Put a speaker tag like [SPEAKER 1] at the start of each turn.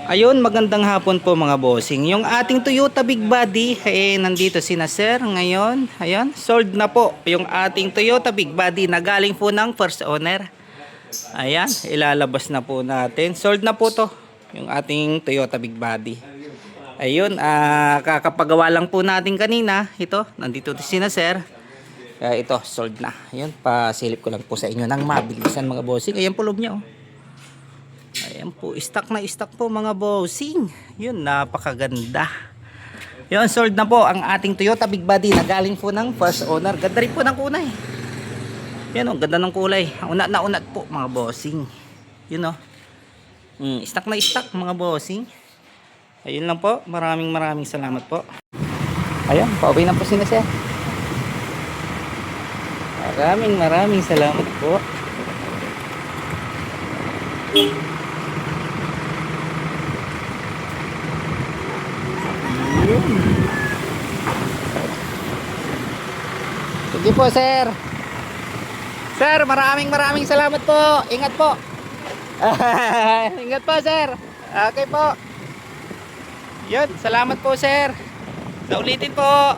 [SPEAKER 1] Ayun, magandang hapon po mga bossing. Yung ating Toyota Big Body, nandito sina sir ngayon. Ayun, sold na po yung ating Toyota Big Body na galing po ng first owner. Ayan, ilalabas na po natin. Sold na po to, yung ating Toyota Big Body. Ayun, kakapagawa lang po natin kanina. Ito, nandito sina sir. Ito, sold na. Ayun, pasilip ko lang po sa inyo ng mabilisan mga bossing. Ayan po loob niya, oh. Ayan po, stock na stock po mga bossing. Yun, napakaganda. Yun, sold na po ang ating Toyota Big Body na galing po ng first owner. Ganda rin po ng kulay. Yan o, ganda ng kulay. Unat na unat po mga bossing. Yun o. Stock na stock mga bossing. Ayun lang po. Maraming salamat po. Ayan, pauwi na po sila siya. Maraming salamat po. Sige po sir. Sir, maraming salamat po. Ingat po. Ingat po sir. Okay po. Yun, salamat po sir. Sa ulitin po.